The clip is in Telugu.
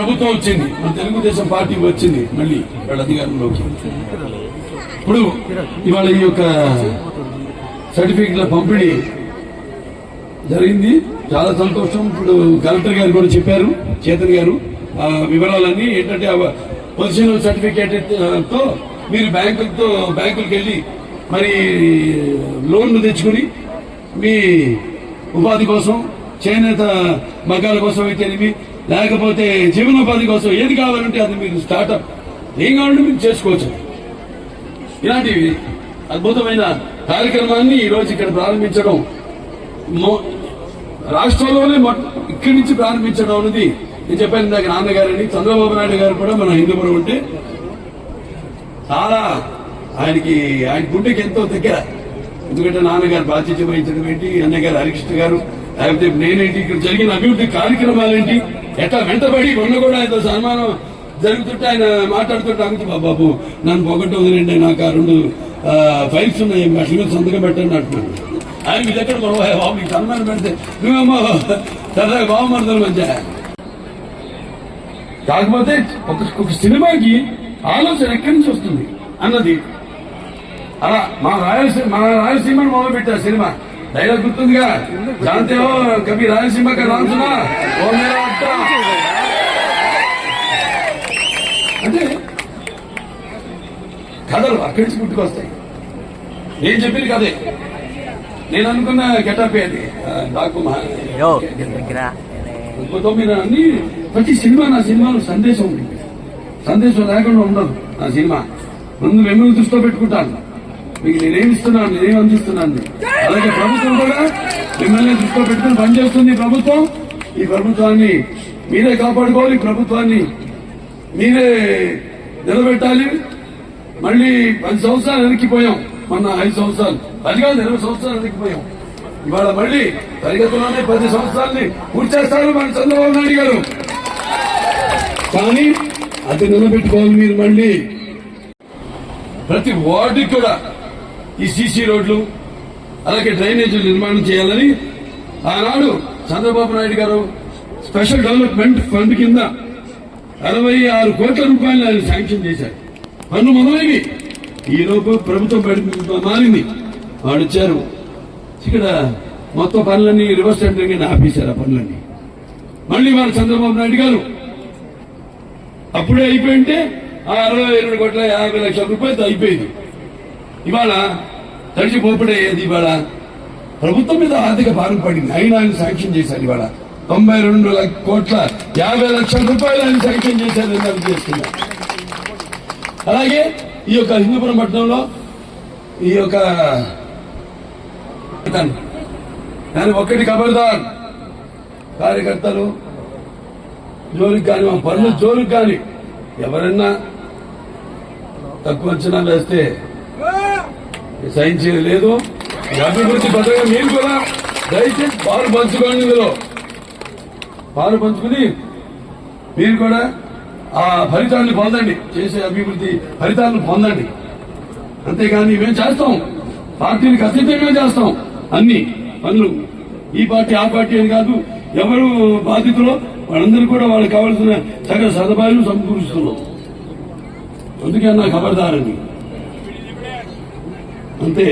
ప్రభుత్వం వచ్చింది, మన తెలుగుదేశం పార్టీ వచ్చింది, మళ్ళీ వాళ్ళ అధికారంలోకి. ఇప్పుడు ఇవాళ ఈ యొక్క సర్టిఫికెట్ల పంపిణీ జరిగింది, చాలా సంతోషం. ఇప్పుడు కలెక్టర్ గారు కూడా చెప్పారు, చేతన్ గారు, ఆ వివరాలన్నీ ఏంటంటే పొజిషనల్ సర్టిఫికేట్ తో మీరు బ్యాంకులకు వెళ్ళి మరి లోన్లు తెచ్చుకుని మీ ఉపాధి కోసం, చేనేత మగ్గాల కోసం అయితేనేమి, లేకపోతే జీవనోపాధి కోసం ఏది కావాలంటే అది మీరు స్టార్ట్అప్ ఏం కావాలంటే మీరు చేసుకోవచ్చు. ఇలాంటి అద్భుతమైన కార్యక్రమాన్ని ఈ రోజు ఇక్కడ ప్రారంభించడం, రాష్ట్రంలోనే ఇక్కడి నుంచి ప్రారంభించడం అనేది నేను చెప్పాను ఇందాక నాన్నగారని. చంద్రబాబు నాయుడు గారు కూడా మన హిందూపురం ఉంటే చాలా ఆయన గుండెకి ఎంతో దగ్గర. ఎందుకంటే నాన్నగారు బాధ్యత వహించడం ఏంటి, అన్నగారు హరికృష్ణ గారు, లేకపోతే నేనేంటి, ఇక్కడ జరిగిన అభివృద్ధి కార్యక్రమాలేంటి, ఎట్లా వెంటబడి మొన్న కూడా ఆయనతో సన్మానం జరుగుతుంటే ఆయన మాట్లాడుతుంటే అనుకుంటా, బాబు నన్ను పొగట్టు వదిలేండి, నాకు 2 ఫైల్స్ ఉన్నాయి, అట్ల మీద సంతకం పెట్టండి అంటున్నాను. ఆయన మీ దగ్గర బాబు నీకు సన్మానం పెడితే నువ్వేమో సరదాగా బాగుమరుదల మధ్య. కాకపోతే ఒక సినిమాకి ఆలోచన ఎక్కడి నుంచి వస్తుంది అన్నది అలా మన రాయలసీమను మొదలు పెట్టారు సినిమా. డైలాగ్ గుర్తుందిగా, జాంతే హో కభీ రాయలసీమ కా నామ్ సునా ఓ మేరా అడ్డా. అంటే కథలు అక్కడి నుంచి పుట్టుకొస్తాయి. నేను చెప్పింది కదే, నేను అనుకున్న గెటప్ అది మీరు అన్ని ప్రతి సినిమా, నా సినిమాలో సందేశం ఉంది, సందేశం లేకుండా ఉండదు నా సినిమా. ముందు మిమ్మల్ని దృష్టిలో పెట్టుకుంటాను, మీకు నేనేమిస్తున్నాను, నేనేం అందిస్తున్నాను. అలాగే ప్రభుత్వం కూడా మిమ్మల్ని దృష్టిలో పెట్టుకుని పనిచేస్తుంది. ప్రభుత్వం, ఈ ప్రభుత్వాన్ని మీరే కాపాడుకోవాలి, ప్రభుత్వాన్ని మీరే నిలబెట్టాలి. మళ్ళీ 10 సంవత్సరాలు వెనక్కిపోయాం, మొన్న 5 సంవత్సరాలు, 10 కాదు 20 సంవత్సరాలు వెనక్కిపోయాం. ఇవాళ మళ్ళీ తరగతిలోనే 10 సంవత్సరాలని పూర్తి చేస్తారు మన చంద్రబాబు నాయుడు గారు. కానీ అది నిలబెట్టుకోవాలి మీరు. మళ్ళీ ప్రతి వార్డుకి కూడా ఈ సీసీ రోడ్లు, అలాగే డ్రైనేజీలు నిర్మాణం చేయాలని ఆనాడు చంద్రబాబు నాయుడు గారు స్పెషల్ డెవలప్మెంట్ ఫండ్ కింద 66 కోట్ల రూపాయలు ఆయన శాంక్షన్ చేశారు. పనులు మొదలైనవి. ఈ లోపు ప్రభుత్వం మారింది, వాడు వచ్చారు, ఇక్కడ మొత్తం పనులన్నీ రివర్స్ టెండరింగ్ ఆపేశారు. ఆ పనులన్నీ మళ్ళీ వాళ్ళ చంద్రబాబు నాయుడు గారు అప్పుడే అయిపోయింటే 62 కోట్ల 50 లక్షల రూపాయలతో అయిపోయింది. ఇవాళ తడిచిపోపడేది. ఇవాళ ప్రభుత్వం మీద ఆర్థిక భారం పడింది, అయినా ఆయన శాంక్షన్ చేశారు. ఇవాళ 92 కోట్ల 50 లక్షల రూపాయలు ఆయన శాంక్షన్ చేశారు చేస్తున్నారు. అలాగే ఈ యొక్క హిందూపురం పట్టణంలో ఈ యొక్క దాని ఒక్కటి ఖబర్దార్, కార్యకర్తలు జోలికి కానీ, మా పనుల జోలికి కానీ ఎవరన్నా తక్కువ అంచనా వేస్తే సహించేది లేదు. అభివృద్ధి పథకం మీరు కూడా దయచేసి పాలు పంచుకోండి. ఇందులో పాలు పంచుకుని మీరు కూడా ఆ ఫలితాన్ని పొందండి, చేసే అభివృద్ధి ఫలితాలను పొందండి. అంతేగాని మేము చేస్తాం, పార్టీలకు అతీతంగా చేస్తాం అన్ని పనులు. ఈ పార్టీ ఆ పార్టీ అని కాదు, ఎవరు బాధితులో వాళ్ళందరూ కూడా వాళ్ళకి కావాల్సిన సకల సదుపాయాలు సమకూరుస్తున్నాం. అందుకే నా ఖబర్దారని అంతే.